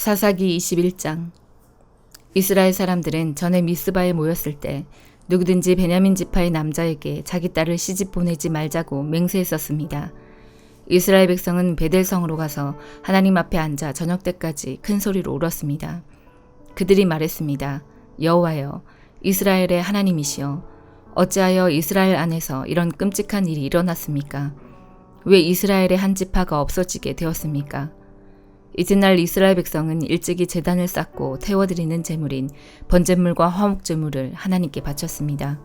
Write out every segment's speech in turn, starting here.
사사기 21장. 이스라엘 사람들은 전에 미스바에 모였을 때 누구든지 베냐민 지파의 남자에게 자기 딸을 시집 보내지 말자고 맹세했었습니다. 이스라엘 백성은 베델성으로 가서 하나님 앞에 앉아 저녁 때까지 큰 소리로 울었습니다. 그들이 말했습니다. 여호와여, 이스라엘의 하나님이시여, 어찌하여 이스라엘 안에서 이런 끔찍한 일이 일어났습니까? 왜 이스라엘의 한 지파가 없어지게 되었습니까? 이튿날 이스라엘 백성은 일찍이 제단을 쌓고 태워드리는 제물인 번제물과 화목제물을 하나님께 바쳤습니다.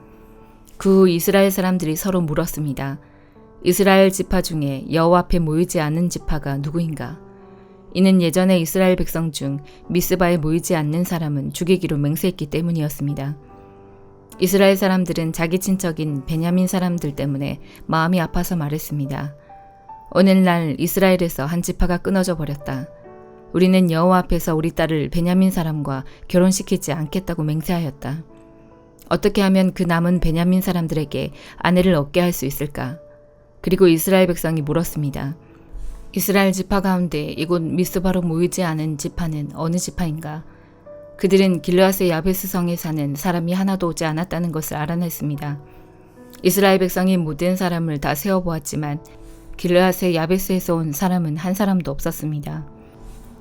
그 후 이스라엘 사람들이 서로 물었습니다. 이스라엘 지파 중에 여호와 앞에 모이지 않은 지파가 누구인가? 이는 예전에 이스라엘 백성 중 미스바에 모이지 않는 사람은 죽이기로 맹세했기 때문이었습니다. 이스라엘 사람들은 자기 친척인 베냐민 사람들 때문에 마음이 아파서 말했습니다. 오늘날 이스라엘에서 한 지파가 끊어져 버렸다. 우리는 여호와 앞에서 우리 딸을 베냐민 사람과 결혼시키지 않겠다고 맹세하였다. 어떻게 하면 그 남은 베냐민 사람들에게 아내를 얻게 할 수 있을까? 그리고 이스라엘 백성이 물었습니다. 이스라엘 지파 가운데 이곳 미스바로 모이지 않은 지파는 어느 지파인가? 그들은 길르앗의 야베스 성에 사는 사람이 하나도 오지 않았다는 것을 알아냈습니다. 이스라엘 백성이 모든 사람을 다 세어보았지만 길르앗의 야베스에서 온 사람은 한 사람도 없었습니다.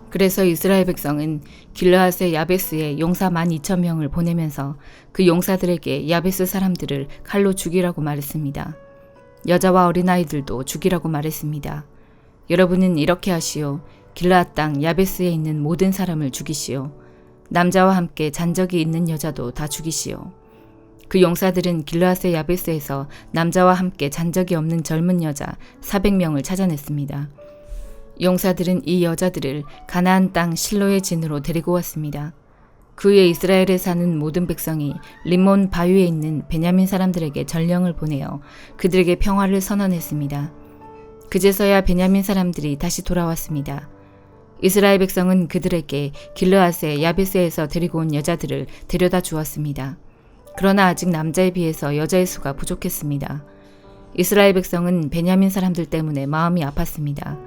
그래서 이스라엘 백성은 길르앗의 야베스에 용사 12,000명을 보내면서 그 용사들에게 야베스 사람들을 칼로 죽이라고 말했습니다. 여자와 어린아이들도 죽이라고 말했습니다. 여러분은 이렇게 하시오. 길르앗 땅 야베스에 있는 모든 사람을 죽이시오. 남자와 함께 잔적이 있는 여자도 다 죽이시오. 그 용사들은 길르앗의 야베스에서 남자와 함께 잔적이 없는 젊은 여자 400명을 찾아냈습니다. 용사들은 이 여자들을 가나안 땅 실로의 진으로 데리고 왔습니다. 그 후에 이스라엘에 사는 모든 백성이 림몬 바위에 있는 베냐민 사람들에게 전령을 보내어 그들에게 평화를 선언했습니다. 그제서야 베냐민 사람들이 다시 돌아왔습니다. 이스라엘 백성은 그들에게 길르앗의 야베스에서 데리고 온 여자들을 데려다 주었습니다. 그러나 아직 남자에 비해서 여자의 수가 부족했습니다. 이스라엘 백성은 베냐민 사람들 때문에 마음이 아팠습니다.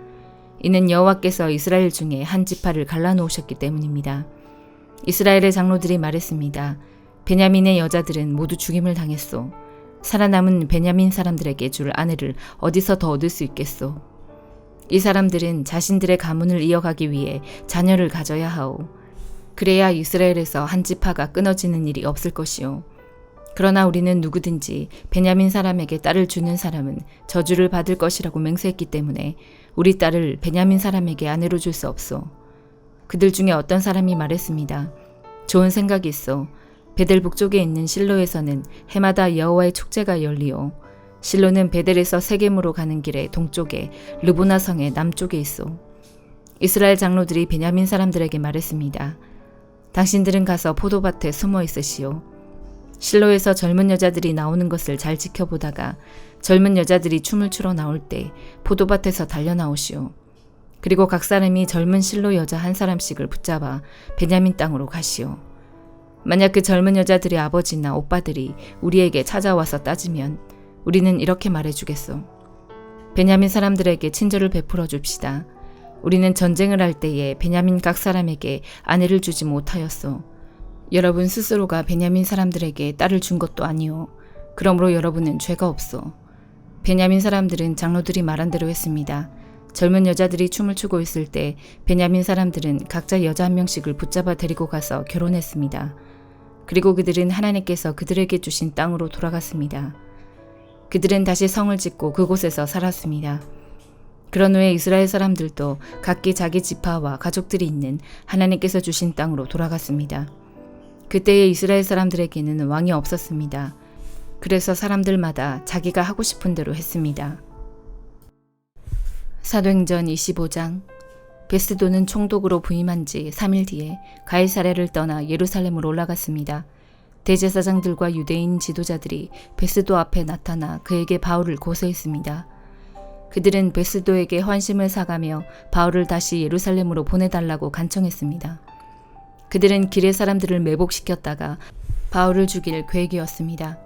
이는 여호와께서 이스라엘 중에 한 지파를 갈라놓으셨기 때문입니다. 이스라엘의 장로들이 말했습니다. 베냐민의 여자들은 모두 죽임을 당했소. 살아남은 베냐민 사람들에게 줄 아내를 어디서 더 얻을 수 있겠소. 이 사람들은 자신들의 가문을 이어가기 위해 자녀를 가져야 하오. 그래야 이스라엘에서 한 지파가 끊어지는 일이 없을 것이오. 그러나 우리는 누구든지 베냐민 사람에게 딸을 주는 사람은 저주를 받을 것이라고 맹세했기 때문에 우리 딸을 베냐민 사람에게 아내로 줄 수 없소. 그들 중에 어떤 사람이 말했습니다. 좋은 생각이 있어. 베델 북쪽에 있는 실로에서는 해마다 여호와의 축제가 열리오. 실로는 베델에서 세겜으로 가는 길의 동쪽에 르보나 성의 남쪽에 있어. 이스라엘 장로들이 베냐민 사람들에게 말했습니다. 당신들은 가서 포도밭에 숨어 있으시오. 실로에서 젊은 여자들이 나오는 것을 잘 지켜보다가 젊은 여자들이 춤을 추러 나올 때 포도밭에서 달려나오시오. 그리고 각 사람이 젊은 실로 여자 한 사람씩을 붙잡아 베냐민 땅으로 가시오. 만약 그 젊은 여자들의 아버지나 오빠들이 우리에게 찾아와서 따지면 우리는 이렇게 말해주겠소. 베냐민 사람들에게 친절을 베풀어 줍시다. 우리는 전쟁을 할 때에 베냐민 각 사람에게 아내를 주지 못하였소. 여러분 스스로가 베냐민 사람들에게 딸을 준 것도 아니오. 그러므로 여러분은 죄가 없소. 베냐민 사람들은 장로들이 말한 대로 했습니다. 젊은 여자들이 춤을 추고 있을 때 베냐민 사람들은 각자 여자 한 명씩을 붙잡아 데리고 가서 결혼했습니다. 그리고 그들은 하나님께서 그들에게 주신 땅으로 돌아갔습니다. 그들은 다시 성을 짓고 그곳에서 살았습니다. 그런 후에 이스라엘 사람들도 각기 자기 지파와 가족들이 있는 하나님께서 주신 땅으로 돌아갔습니다. 그때의 이스라엘 사람들에게는 왕이 없었습니다. 그래서 사람들마다 자기가 하고 싶은 대로 했습니다. 사도행전 25장. 베스도는 총독으로 부임한 지 3일 뒤에 가이사랴를 떠나 예루살렘으로 올라갔습니다. 대제사장들과 유대인 지도자들이 베스도 앞에 나타나 그에게 바울을 고소했습니다. 그들은 베스도에게 환심을 사가며 바울을 다시 예루살렘으로 보내달라고 간청했습니다. 그들은 길의 사람들을 매복시켰다가 바울을 죽일 계획이었습니다.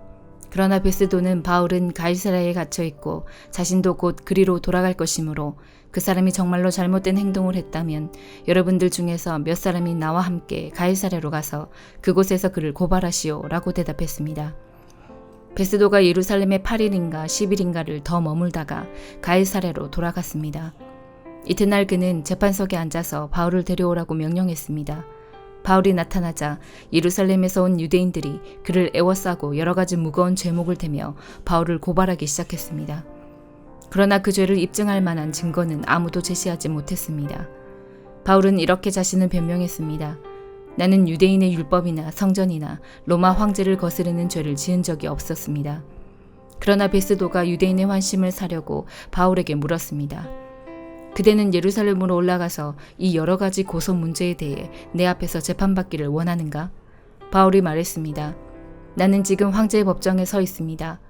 그러나 베스도는 바울은 가이사랴에 갇혀 있고 자신도 곧 그리로 돌아갈 것이므로 그 사람이 정말로 잘못된 행동을 했다면 여러분들 중에서 몇 사람이 나와 함께 가이사랴로 가서 그곳에서 그를 고발하시오 라고 대답했습니다. 베스도가 예루살렘에 8일인가 10일인가를 더 머물다가 가이사랴로 돌아갔습니다. 이튿날 그는 재판석에 앉아서 바울을 데려오라고 명령했습니다. 바울이 나타나자 예루살렘에서 온 유대인들이 그를 애워싸고 여러 가지 무거운 죄목을 대며 바울을 고발하기 시작했습니다. 그러나 그 죄를 입증할 만한 증거는 아무도 제시하지 못했습니다. 바울은 이렇게 자신을 변명했습니다. 나는 유대인의 율법이나 성전이나 로마 황제를 거스르는 죄를 지은 적이 없었습니다. 그러나 베스도가 유대인의 환심을 사려고 바울에게 물었습니다. 그대는 예루살렘으로 올라가서 이 여러 가지 고소 문제에 대해 내 앞에서 재판받기를 원하는가? 바울이 말했습니다. 나는 지금 황제의 법정에 서 있습니다.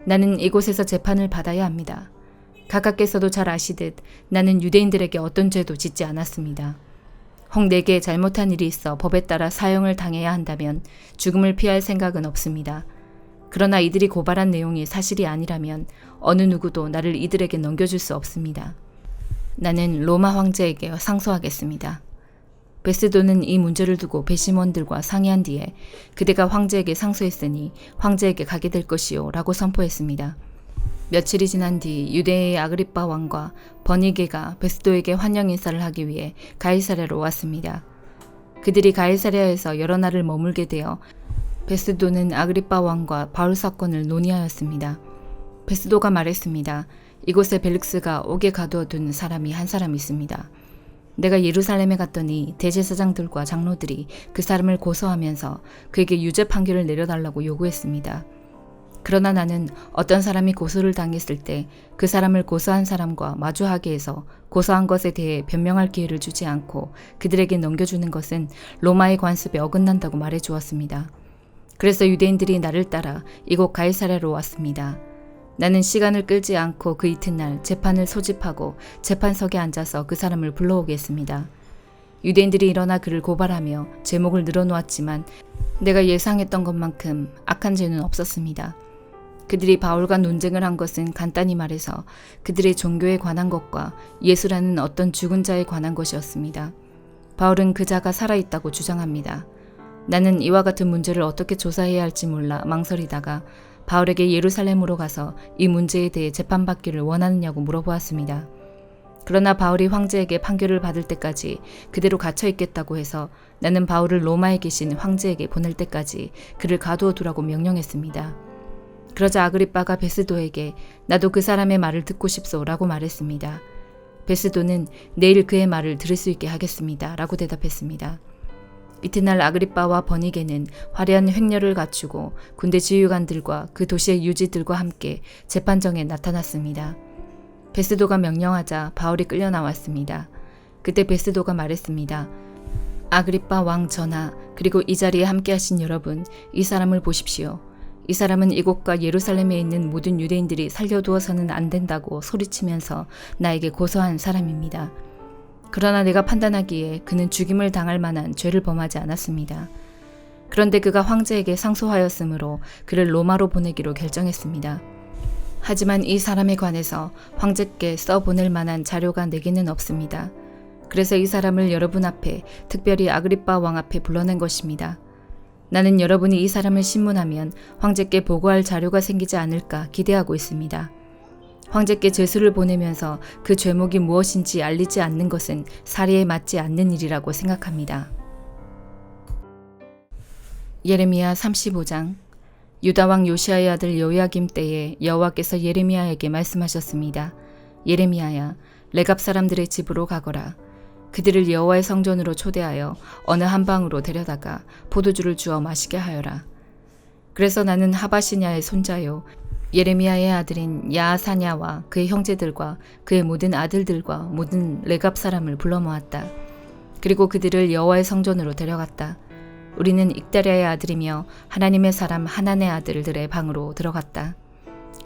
나는 이곳에서 재판을 받아야 합니다. 각하께서도 잘 아시듯 나는 유대인들에게 어떤 죄도 짓지 않았습니다. 혹 내게 잘못한 일이 있어 법에 따라 사형을 당해야 한다면 죽음을 피할 생각은 없습니다. 그러나 이들이 고발한 내용이 사실이 아니라면 어느 누구도 나를 이들에게 넘겨줄 수 없습니다. 나는 로마 황제에게 상소하겠습니다. 베스도는 이 문제를 두고 배심원들과 상의한 뒤에 그대가 황제에게 상소했으니 황제에게 가게 될 것이요 라고 선포했습니다. 며칠이 지난 뒤 유대의 아그리빠 왕과 버니게가 베스도에게 환영 인사를 하기 위해 가이사랴로 왔습니다. 그들이 가이사랴에서 여러 날을 머물게 되어 베스도는 아그리빠 왕과 바울 사건을 논의하였습니다. 베스도가 말했습니다. 이곳에 벨릭스가 옥에 가두어둔 사람이 한 사람 있습니다. 내가 예루살렘에 갔더니 대제사장들과 장로들이 그 사람을 고소하면서 그에게 유죄 판결을 내려달라고 요구했습니다. 그러나 나는 어떤 사람이 고소를 당했을 때 그 사람을 고소한 사람과 마주하게 해서 고소한 것에 대해 변명할 기회를 주지 않고 그들에게 넘겨주는 것은 로마의 관습에 어긋난다고 말해주었습니다. 그래서 유대인들이 나를 따라 이곳 가이사랴로 왔습니다. 나는 시간을 끌지 않고 그 이튿날 재판을 소집하고 재판석에 앉아서 그 사람을 불러오겠습니다. 유대인들이 일어나 그를 고발하며 제목을 늘어놓았지만 내가 예상했던 것만큼 악한 죄는 없었습니다. 그들이 바울과 논쟁을 한 것은 간단히 말해서 그들의 종교에 관한 것과 예수라는 어떤 죽은 자에 관한 것이었습니다. 바울은 그 자가 살아있다고 주장합니다. 나는 이와 같은 문제를 어떻게 조사해야 할지 몰라 망설이다가 바울에게 예루살렘으로 가서 이 문제에 대해 재판받기를 원하느냐고 물어보았습니다. 그러나 바울이 황제에게 판결을 받을 때까지 그대로 갇혀 있겠다고 해서 나는 바울을 로마에 계신 황제에게 보낼 때까지 그를 가두어 두라고 명령했습니다. 그러자 아그리빠가 베스도에게 나도 그 사람의 말을 듣고 싶소라고 말했습니다. 베스도는 내일 그의 말을 들을 수 있게 하겠습니다 라고 대답했습니다. 이튿날 아그리빠와 버니게는 화려한 횡렬을 갖추고 군대 지휘관들과 그 도시의 유지들과 함께 재판정에 나타났습니다. 베스도가 명령하자 바울이 끌려 나왔습니다. 그때 베스도가 말했습니다. 아그리빠 왕 전하, 그리고 이 자리에 함께 하신 여러분, 이 사람을 보십시오. 이 사람은 이곳과 예루살렘에 있는 모든 유대인들이 살려두어서는 안 된다고 소리치면서 나에게 고소한 사람입니다. 그러나 내가 판단하기에 그는 죽임을 당할 만한 죄를 범하지 않았습니다. 그런데 그가 황제에게 상소하였으므로 그를 로마로 보내기로 결정했습니다. 하지만 이 사람에 관해서 황제께 써보낼 만한 자료가 내게는 없습니다. 그래서 이 사람을 여러분 앞에, 특별히 아그리빠 왕 앞에 불러낸 것입니다. 나는 여러분이 이 사람을 신문하면 황제께 보고할 자료가 생기지 않을까 기대하고 있습니다. 황제께 제수를 보내면서 그 죄목이 무엇인지 알리지 않는 것은 사리에 맞지 않는 일이라고 생각합니다. 예레미야 35장. 유다왕 요시아의 아들 요야김 때에 여호와께서 예레미야에게 말씀하셨습니다. 예레미야야, 레갑 사람들의 집으로 가거라. 그들을 여호와의 성전으로 초대하여 어느 한 방으로 데려다가 포도주를 주어 마시게 하여라. 그래서 나는 하바시냐의 손자요 예레미야의 아들인 야사냐와 그의 형제들과 그의 모든 아들들과 모든 레갑 사람을 불러 모았다. 그리고 그들을 여호와의 성전으로 데려갔다. 우리는 익다랴의 아들이며 하나님의 사람 하난의 아들들의 방으로 들어갔다.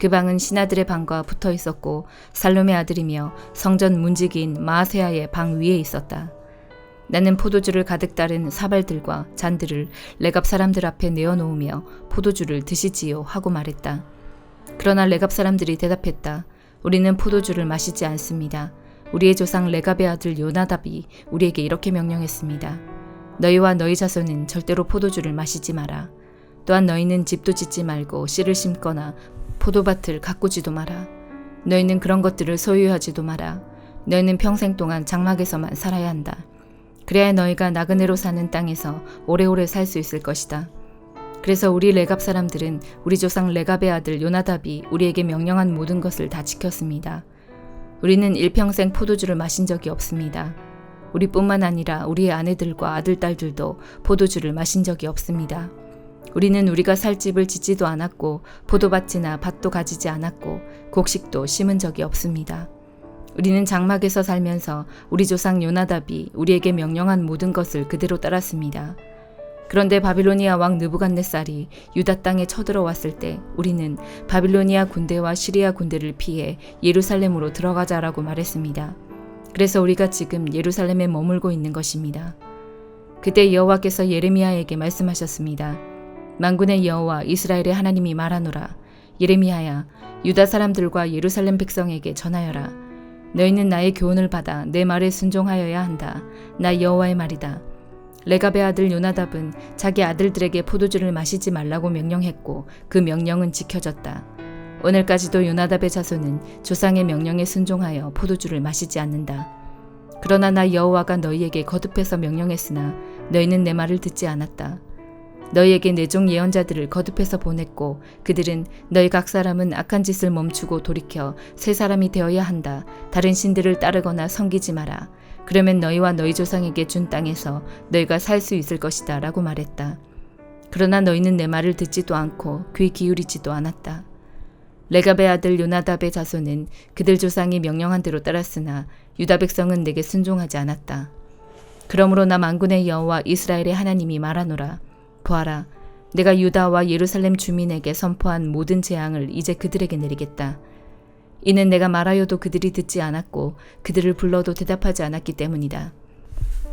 그 방은 신하들의 방과 붙어 있었고 살룸의 아들이며 성전 문지기인 마아세야의 방 위에 있었다. 나는 포도주를 가득 따른 사발들과 잔들을 레갑 사람들 앞에 내어놓으며 포도주를 드시지요 하고 말했다. 그러나 레갑 사람들이 대답했다. 우리는 포도주를 마시지 않습니다. 우리의 조상 레갑의 아들 요나답이 우리에게 이렇게 명령했습니다. 너희와 너희 자손은 절대로 포도주를 마시지 마라. 또한 너희는 집도 짓지 말고 씨를 심거나 포도밭을 가꾸지도 마라. 너희는 그런 것들을 소유하지도 마라. 너희는 평생 동안 장막에서만 살아야 한다. 그래야 너희가 나그네로 사는 땅에서 오래오래 살 수 있을 것이다. 그래서 우리 레갑 사람들은 우리 조상 레갑의 아들 요나답이 우리에게 명령한 모든 것을 다 지켰습니다. 우리는 일평생 포도주를 마신 적이 없습니다. 우리뿐만 아니라 우리의 아내들과 아들, 딸들도 포도주를 마신 적이 없습니다. 우리는 우리가 살 집을 짓지도 않았고 포도밭이나 밭도 가지지 않았고 곡식도 심은 적이 없습니다. 우리는 장막에서 살면서 우리 조상 요나답이 우리에게 명령한 모든 것을 그대로 따랐습니다. 그런데 바빌로니아 왕 느부갓네살이 유다 땅에 쳐들어왔을 때 우리는 바빌로니아 군대와 시리아 군대를 피해 예루살렘으로 들어가자라고 말했습니다. 그래서 우리가 지금 예루살렘에 머물고 있는 것입니다. 그때 여호와께서 예레미야에게 말씀하셨습니다. 만군의 여호와 이스라엘의 하나님이 말하노라. 예레미야야, 유다 사람들과 예루살렘 백성에게 전하여라. 너희는 나의 교훈을 받아 내 말에 순종하여야 한다. 나 여호와의 말이다. 레갑의 아들 요나답은 자기 아들들에게 포도주를 마시지 말라고 명령했고 그 명령은 지켜졌다. 오늘까지도 요나답의 자손은 조상의 명령에 순종하여 포도주를 마시지 않는다. 그러나 나 여호와가 너희에게 거듭해서 명령했으나 너희는 내 말을 듣지 않았다. 너희에게 내 종 예언자들을 거듭해서 보냈고 그들은 너희 각 사람은 악한 짓을 멈추고 돌이켜 새 사람이 되어야 한다. 다른 신들을 따르거나 섬기지 마라. 그러면 너희와 너희 조상에게 준 땅에서 너희가 살 수 있을 것이다 라고 말했다. 그러나 너희는 내 말을 듣지도 않고 귀 기울이지도 않았다. 레갑의 아들 요나답의 자손은 그들 조상이 명령한 대로 따랐으나 유다 백성은 내게 순종하지 않았다. 그러므로 나 만군의 여호와 이스라엘의 하나님이 말하노라. 보아라, 내가 유다와 예루살렘 주민에게 선포한 모든 재앙을 이제 그들에게 내리겠다. 이는 내가 말하여도 그들이 듣지 않았고 그들을 불러도 대답하지 않았기 때문이다.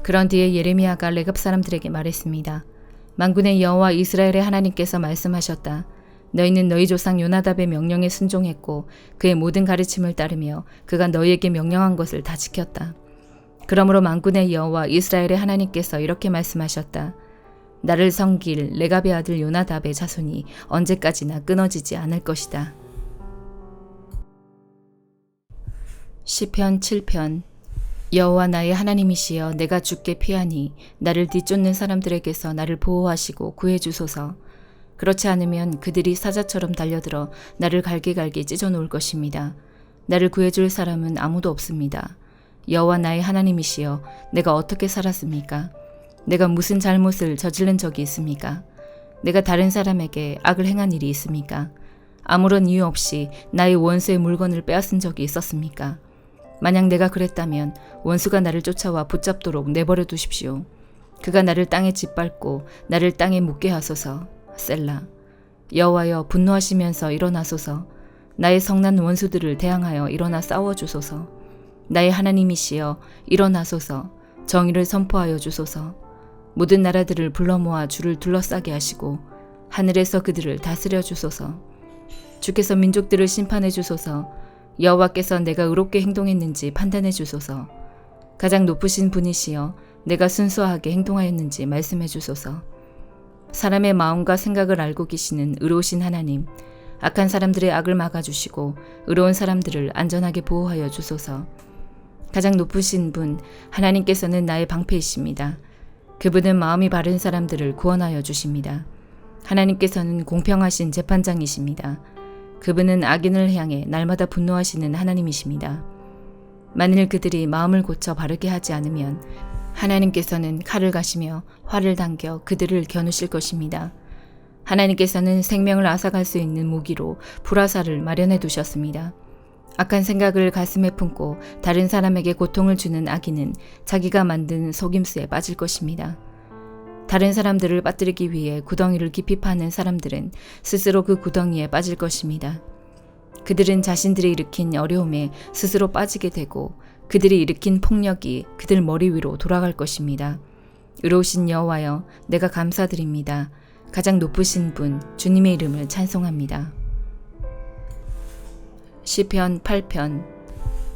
그런 뒤에 예레미야가 레갑 사람들에게 말했습니다. 만군의 여호와 이스라엘의 하나님께서 말씀하셨다. 너희는 너희 조상 요나답의 명령에 순종했고 그의 모든 가르침을 따르며 그가 너희에게 명령한 것을 다 지켰다. 그러므로 만군의 여호와 이스라엘의 하나님께서 이렇게 말씀하셨다. 나를 섬길 레갑의 아들 요나답의 자손이 언제까지나 끊어지지 않을 것이다. 시편 7편. 여호와 나의 하나님이시여, 내가 주께 피하니 나를 뒤쫓는 사람들에게서 나를 보호하시고 구해주소서. 그렇지 않으면 그들이 사자처럼 달려들어 나를 갈기갈기 찢어놓을 것입니다. 나를 구해줄 사람은 아무도 없습니다. 여호와 나의 하나님이시여, 내가 어떻게 살았습니까? 내가 무슨 잘못을 저지른 적이 있습니까? 내가 다른 사람에게 악을 행한 일이 있습니까? 아무런 이유 없이 나의 원수의 물건을 빼앗은 적이 있었습니까? 만약 내가 그랬다면 원수가 나를 쫓아와 붙잡도록 내버려 두십시오. 그가 나를 땅에 짓밟고 나를 땅에 묻게 하소서. 셀라. 여호와여, 분노하시면서 일어나소서. 나의 성난 원수들을 대항하여 일어나 싸워주소서. 나의 하나님이시여, 일어나소서. 정의를 선포하여 주소서. 모든 나라들을 불러 모아 주를 둘러싸게 하시고 하늘에서 그들을 다스려 주소서. 주께서 민족들을 심판해 주소서. 여호와께서 내가 의롭게 행동했는지 판단해 주소서. 가장 높으신 분이시여, 내가 순수하게 행동하였는지 말씀해 주소서. 사람의 마음과 생각을 알고 계시는 의로우신 하나님, 악한 사람들의 악을 막아주시고 의로운 사람들을 안전하게 보호하여 주소서. 가장 높으신 분 하나님께서는 나의 방패이십니다. 그분은 마음이 바른 사람들을 구원하여 주십니다. 하나님께서는 공평하신 재판장이십니다. 그분은 악인을 향해 날마다 분노하시는 하나님이십니다. 만일 그들이 마음을 고쳐 바르게 하지 않으면 하나님께서는 칼을 가시며 활을 당겨 그들을 겨누실 것입니다. 하나님께서는 생명을 앗아갈 수 있는 무기로 불화살을 마련해 두셨습니다. 악한 생각을 가슴에 품고 다른 사람에게 고통을 주는 악인은 자기가 만든 속임수에 빠질 것입니다. 다른 사람들을 빠뜨리기 위해 구덩이를 깊이 파는 사람들은 스스로 그 구덩이에 빠질 것입니다. 그들은 자신들이 일으킨 어려움에 스스로 빠지게 되고 그들이 일으킨 폭력이 그들 머리 위로 돌아갈 것입니다. 의로우신 여호와여, 내가 감사드립니다. 가장 높으신 분 주님의 이름을 찬송합니다. 시편 8편.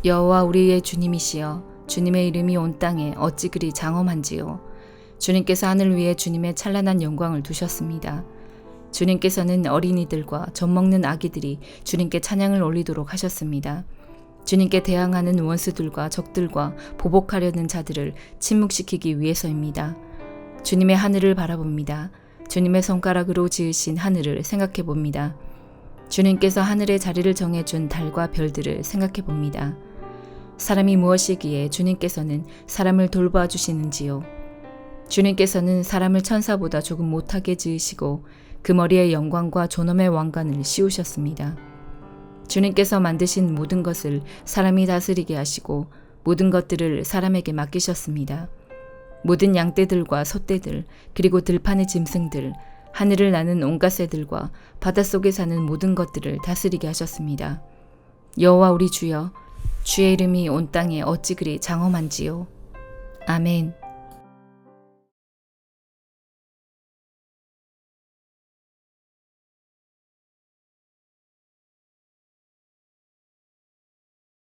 여호와 우리의 주님이시여, 주님의 이름이 온 땅에 어찌 그리 장엄한지요. 주님께서 하늘 위에 주님의 찬란한 영광을 두셨습니다. 주님께서는 어린이들과 젖먹는 아기들이 주님께 찬양을 올리도록 하셨습니다. 주님께 대항하는 원수들과 적들과 보복하려는 자들을 침묵시키기 위해서입니다. 주님의 하늘을 바라봅니다. 주님의 손가락으로 지으신 하늘을 생각해 봅니다. 주님께서 하늘의 자리를 정해준 달과 별들을 생각해 봅니다. 사람이 무엇이기에 주님께서는 사람을 돌봐주시는지요. 주님께서는 사람을 천사보다 조금 못하게 지으시고 그 머리에 영광과 존엄의 왕관을 씌우셨습니다. 주님께서 만드신 모든 것을 사람이 다스리게 하시고 모든 것들을 사람에게 맡기셨습니다. 모든 양떼들과 소떼들, 그리고 들판의 짐승들, 하늘을 나는 온갖 새들과 바닷속에 사는 모든 것들을 다스리게 하셨습니다. 여호와 우리 주여, 주의 이름이 온 땅에 어찌 그리 장엄한지요. 아멘.